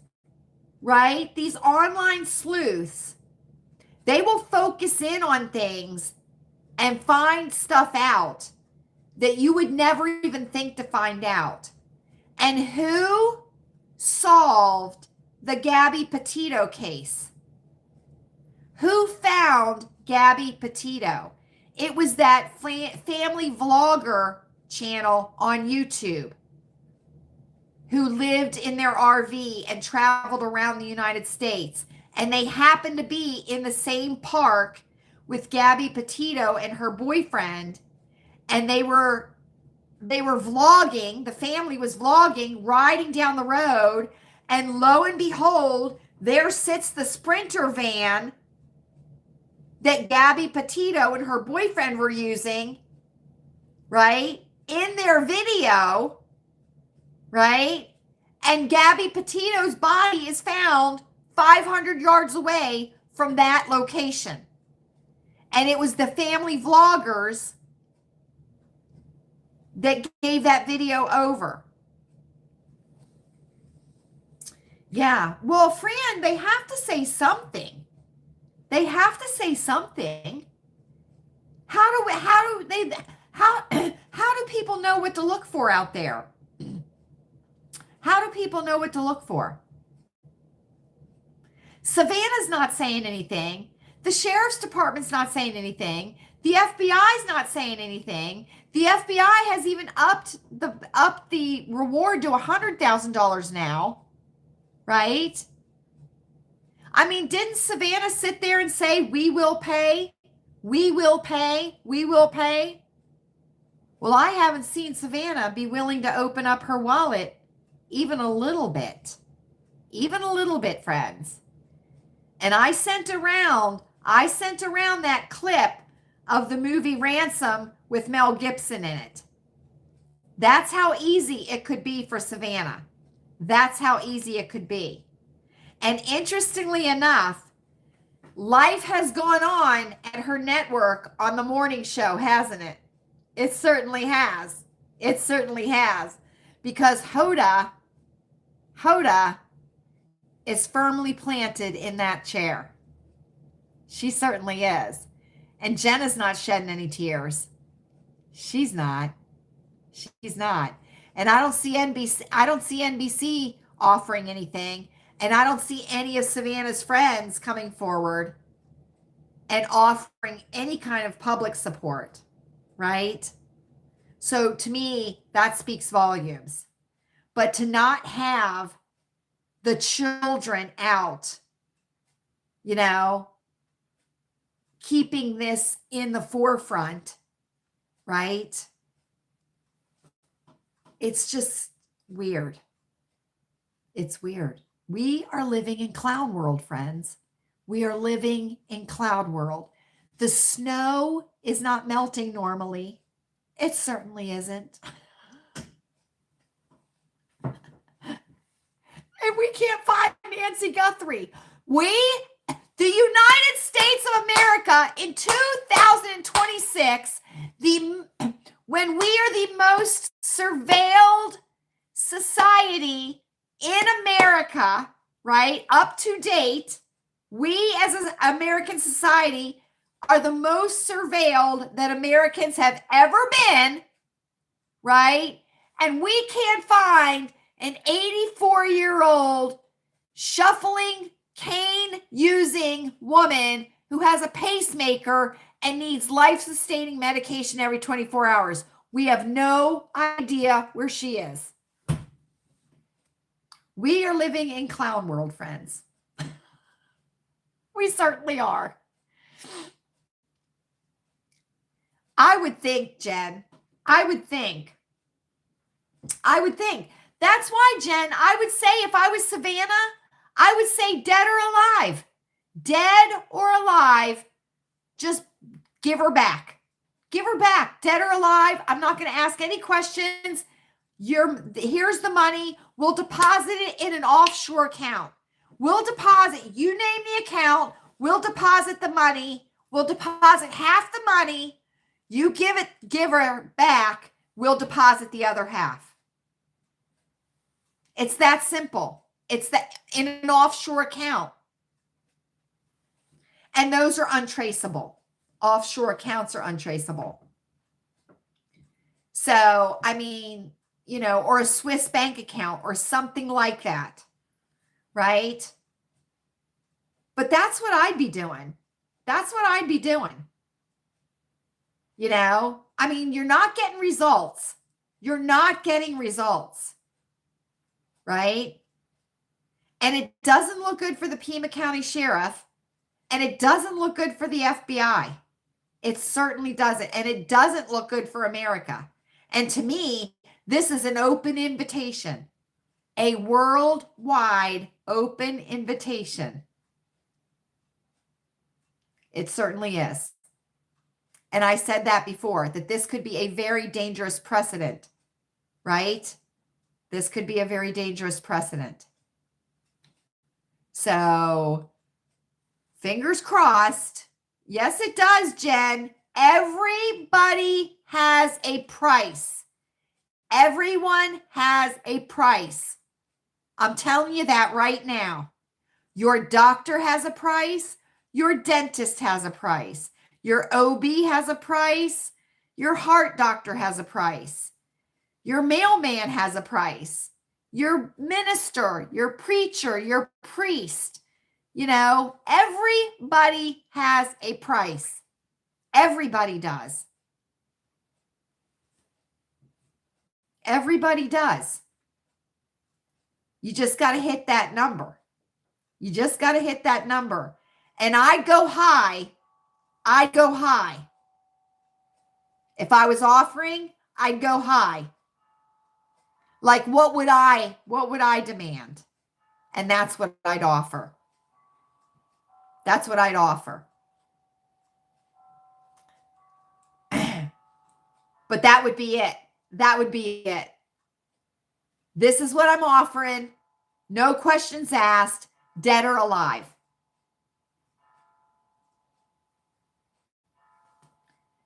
right, these online sleuths, they will focus in on things and find stuff out that you would never even think to find out. And who solved the Gabby Petito case? Who found Gabby Petito? It was that family vlogger channel on YouTube who lived in their RV and traveled around the United States. And they happened to be in the same park with Gabby Petito and her boyfriend. And they were vlogging, the family was vlogging, riding down the road. And lo and behold, there sits the Sprinter van that Gabby Petito and her boyfriend were using, right, in their video, right? And Gabby Petito's body is found 500 yards away from that location. And it was the family vloggers that gave that video over. Yeah. Well, Fran, they have to say something. They have to say something. How do people know what to look for out there? How do people know what to look for? Savannah's not saying anything. The sheriff's department's not saying anything. The FBI's not saying anything. The FBI has even upped the reward to $100,000 now, right? I mean, didn't Savannah sit there and say, we will pay, we will pay, we will pay? Well, I haven't seen Savannah be willing to open up her wallet even a little bit, friends. And I sent around that clip of the movie Ransom with Mel Gibson in it. That's how easy it could be for Savannah. That's how easy it could be. And interestingly enough, life has gone on at her network on the morning show, hasn't it? It certainly has. It certainly has. Because Hoda is firmly planted in that chair. She certainly is. And Jenna's not shedding any tears. She's not. She's not. And I don't see NBC offering anything. And I don't see any of Savannah's friends coming forward and offering any kind of public support, right? So to me, that speaks volumes. But to not have the children out, keeping this in the forefront, right? It's just weird. It's weird. We are living in clown world, friends. We are living in cloud world. The snow is not melting normally. It certainly isn't. And we can't find Nancy Guthrie. The United States of America in 2026, when we are the most surveilled society in America, right, up to date, we as an American society are the most surveilled that Americans have ever been, right? And we can't find an 84-year-old shuffling, cane-using woman who has a pacemaker and needs life-sustaining medication every 24 hours. We have no idea where she is. We are living in clown world, friends. We certainly are. I would think, Jen, I would think. That's why, Jen, I would say if I was Savannah, I would say dead or alive. Dead or alive, just give her back. Give her back, dead or alive. I'm not going to ask any questions. Here's the money. We'll deposit it in an offshore account. We'll deposit, you name the account, we'll deposit the money. We'll deposit half the money. You give her back, we'll deposit the other half. It's that simple. It's that in an offshore account. And those are untraceable. Offshore accounts are untraceable. So, I mean, or a Swiss bank account or something like that, right? But that's what I'd be doing. That's what I'd be doing. I mean, you're not getting results. You're not getting results, right? And it doesn't look good for the Pima County Sheriff, and it doesn't look good for the FBI. It certainly doesn't. And it doesn't look good for America. And to me, this is an open invitation, a worldwide open invitation. It certainly is. And I said that before, that this could be a very dangerous precedent, right? This could be a very dangerous precedent. So, fingers crossed. Yes, it does, Jen. Everybody has a price. Everyone has a price. I'm telling you that right now. Your doctor has a price. Your dentist has a price. Your OB has a price. Your heart doctor has a price. Your mailman has a price. Your minister, your preacher, your priest. Everybody has a price. Everybody does. Everybody does. You just got to hit that number. You just got to hit that number. And I'd go high. I'd go high. If I was offering, I'd go high. Like, what would I demand? And that's what I'd offer. That's what I'd offer. But that would be it. That would be it. This is what I'm offering. No questions asked, dead or alive.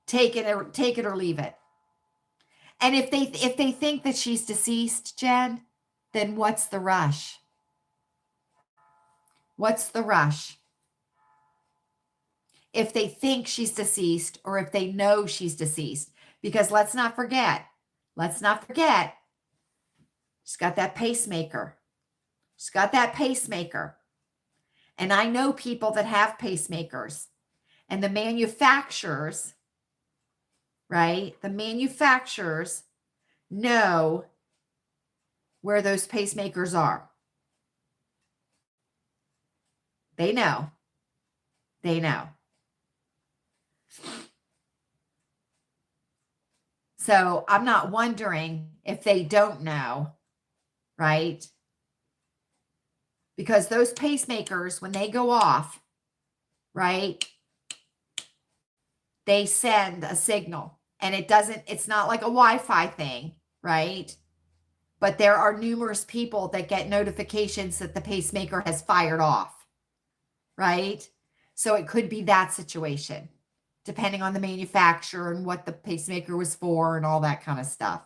take it or leave it. And if they think that she's deceased, Jen, then what's the rush? What's the rush? If they think she's deceased or if they know she's deceased, because let's not forget, she's got that pacemaker. She's got that pacemaker. And I know people that have pacemakers, and the manufacturers, right? The manufacturers know where those pacemakers are. They know. They know. So I'm not wondering if they don't know, right? Because those pacemakers, when they go off, right, they send a signal, and it's not like a Wi-Fi thing, right? But there are numerous people that get notifications that the pacemaker has fired off, right? So it could be that situation, depending on the manufacturer and what the pacemaker was for and all that kind of stuff.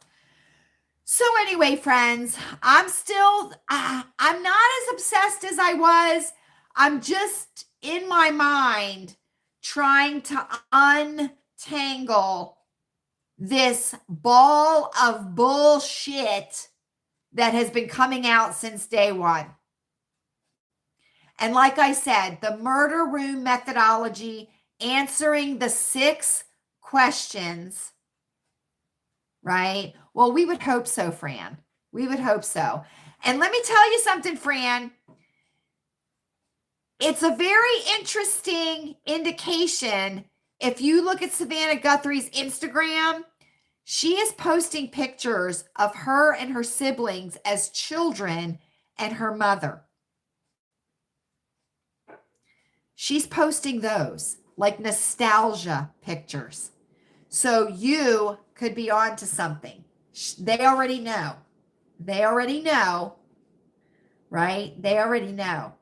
So anyway, friends, I'm not as obsessed as I was. I'm just in my mind trying to untangle this ball of bullshit that has been coming out since day one. And like I said, the murder room methodology, answering the 6 questions, right? Well, we would hope so, Fran. We would hope so. And let me tell you something, Fran. It's a very interesting indication. If you look at Savannah Guthrie's Instagram, she is posting pictures of her and her siblings as children and her mother. She's posting those like nostalgia pictures. So you could be on to something. They already know. They already know, right? They already know.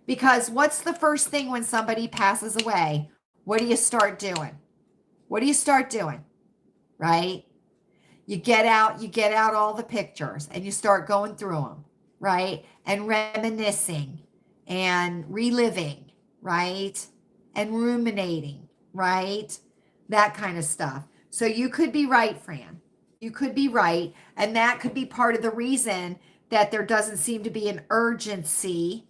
Because what's the first thing when somebody passes away? What do you start doing? What do you start doing? Right? You get out all the pictures and you start going through them, right? And reminiscing and reliving, right? And ruminating, right? That kind of stuff. So you could be right, Fran. You could be right. And that could be part of the reason that there doesn't seem to be an urgency,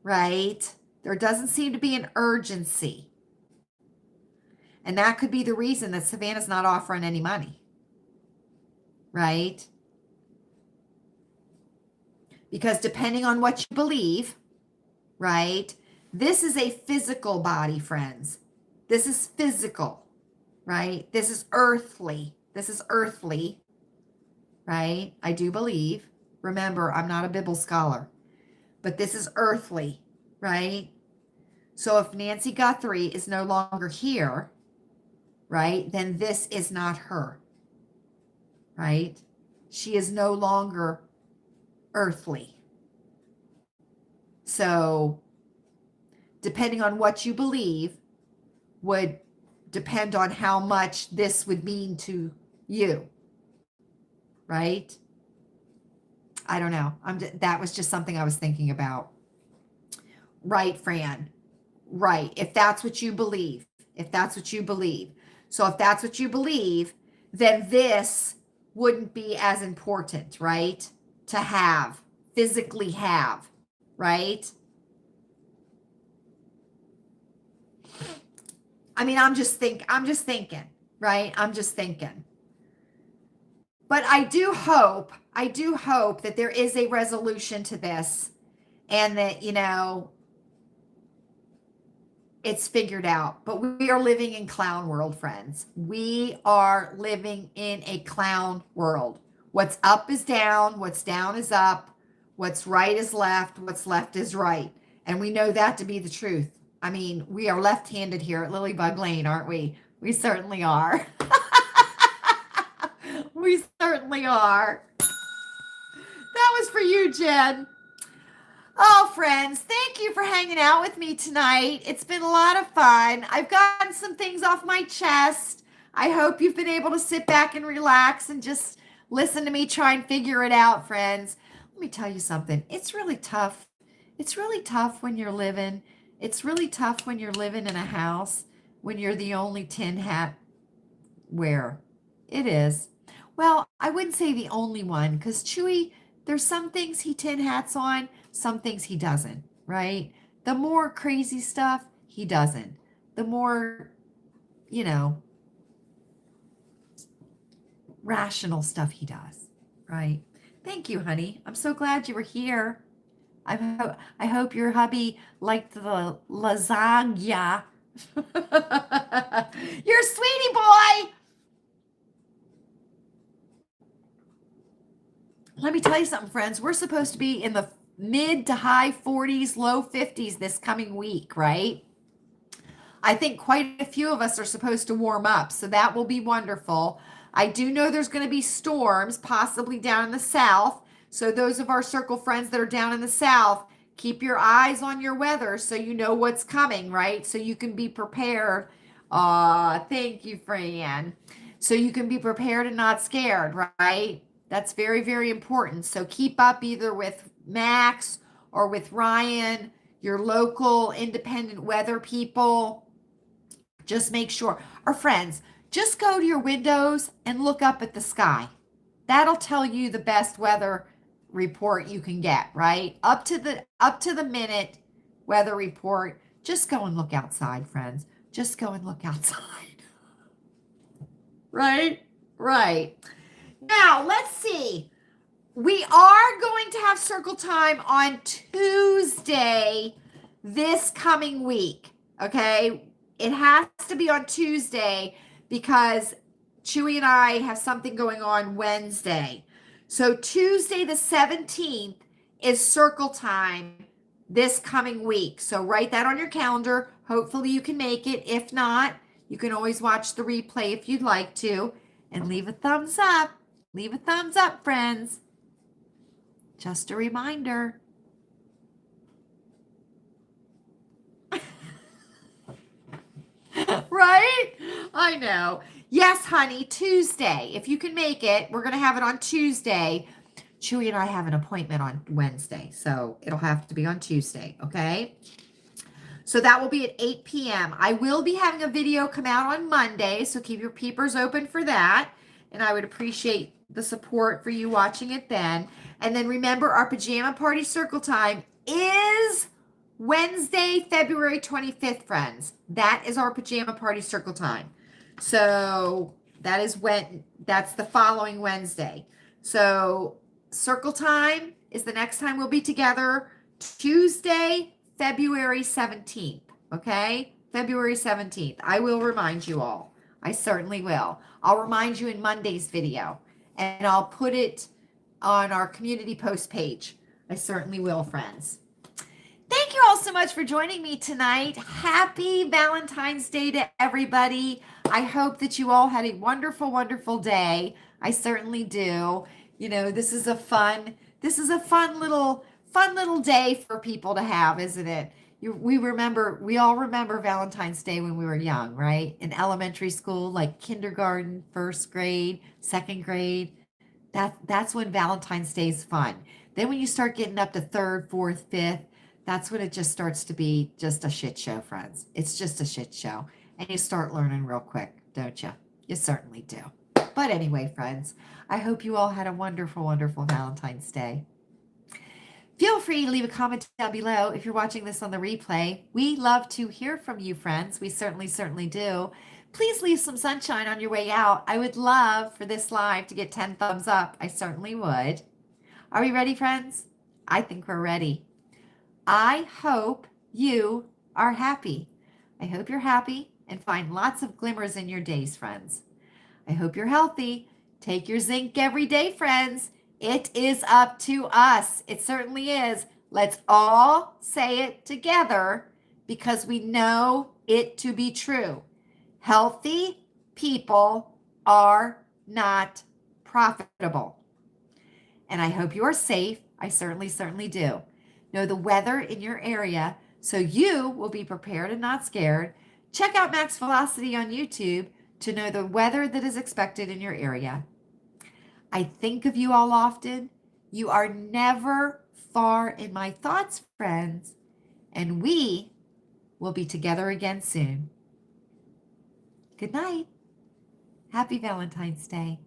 right? There doesn't seem to be an urgency. And that could be the reason that Savannah's not offering any money, right? Because depending on what you believe, right? This is a physical body, friends. This is physical, right? This is earthly. This is earthly, right? I do believe. Remember, I'm not a Bible scholar, but this is earthly, right? So if Nancy Guthrie is no longer here, right, then this is not her, right? She is no longer earthly. So depending on what you believe would depend on how much this would mean to you, right? I don't know. That was just something I was thinking about. Right, Fran. Right. If that's what you believe. If that's what you believe. So if that's what you believe, then this wouldn't be as important, right? To have, physically have, right? I mean, I'm just thinking, right? I'm just thinking. But I do hope that there is a resolution to this and that, you know, it's figured out. But we are living in clown world, friends. We are living in a clown world. What's up is down. What's down is up. What's right is left. What's left is right. And we know that to be the truth. I mean, we are left-handed here at Lilleybugglane, aren't we? We certainly are. We certainly are. That was for you, Jen. Oh, friends, thank you for hanging out with me tonight. It's been a lot of fun. I've gotten some things off my chest. I hope you've been able to sit back and relax and just listen to me try and figure it out, friends. Let me tell you something. It's really tough. It's really tough when you're living. It's really tough when you're living in a house when you're the only tin hat wearer. It is. Well, I wouldn't say the only one because Chewy, there's some things he tin hats on, some things he doesn't, right? The more crazy stuff, he doesn't. The more, you know, rational stuff he does, right? Thank you, honey. I'm so glad you were here. I hope your hubby liked the lasagna. You're a sweetie boy. Let me tell you something, friends. We're supposed to be in the mid to high 40s, low 50s this coming week, right? I think quite a few of us are supposed to warm up, so that will be wonderful. I do know there's going to be storms, possibly down in the south. So those of our circle friends that are down in the south, keep your eyes on your weather so you know what's coming, right? So you can be prepared. Thank you, Fran. So you can be prepared and not scared, right? That's very, very important. So keep up either with Max or with Ryan, your local independent weather people. Just make sure. Our friends, just go to your windows and look up at the sky. That'll tell you the best weather report you can get, right? Up to the minute weather report. Just go and look outside, friends. Just go and look outside. Right? Right. Now, let's see. We are going to have circle time on Tuesday this coming week. Okay? It has to be on Tuesday because Chewy and I have something going on Wednesday. So Tuesday the 17th is circle time this coming week. So write that on your calendar. Hopefully you can make it. If not, you can always watch the replay if you'd like to. And leave a thumbs up. Leave a thumbs up, friends. Just a reminder. Right? I know. Yes, honey, Tuesday. If you can make it, we're going to have it on Tuesday. Chewy and I have an appointment on Wednesday, so it'll have to be on Tuesday, okay? So that will be at 8 p.m. I will be having a video come out on Monday, so keep your peepers open for that. And I would appreciate the support for you watching it then. And then remember, our pajama party circle time is Wednesday, February 25th, friends. That is our pajama party circle time. So that is that's the following Wednesday. So circle time is the next time we'll be together, Tuesday, February 17th. Okay? February 17th. I will remind you all. I certainly will. I'll remind you in Monday's video, and I'll put it on our community post page. I certainly will, friends. Thank you all so much for joining me tonight. Happy Valentine's Day to everybody. I hope that you all had a wonderful, wonderful day. I certainly do. You know, this is a fun little day for people to have, isn't it? We all remember Valentine's Day when we were young, right? In elementary school, like kindergarten, first grade, second grade. That's when Valentine's Day is fun. Then when you start getting up to third, fourth, fifth, that's when it just starts to be just a shit show, friends. It's just a shit show. And you start learning real quick, don't you? You certainly do. But anyway, friends, I hope you all had a wonderful, wonderful Valentine's Day. Feel free to leave a comment down below if you're watching this on the replay. We love to hear from you, friends. We certainly do. Please leave some sunshine on your way out. I would love for this live to get 10 thumbs up. I certainly would. Are we ready, friends? I think we're ready. I hope you are happy. I hope you're happy and find lots of glimmers in your days, friends. I hope you're healthy. Take your zinc every day, friends. It is up to us. It certainly is. Let's all say it together because we know it to be true. Healthy people are not profitable. And I hope you are safe. I certainly do. Know the weather in your area so you will be prepared and not scared. Check out Max Velocity on YouTube to know the weather that is expected in your area. I think of you all often. You are never far in my thoughts, friends, and we will be together again soon. Good night. Happy Valentine's Day.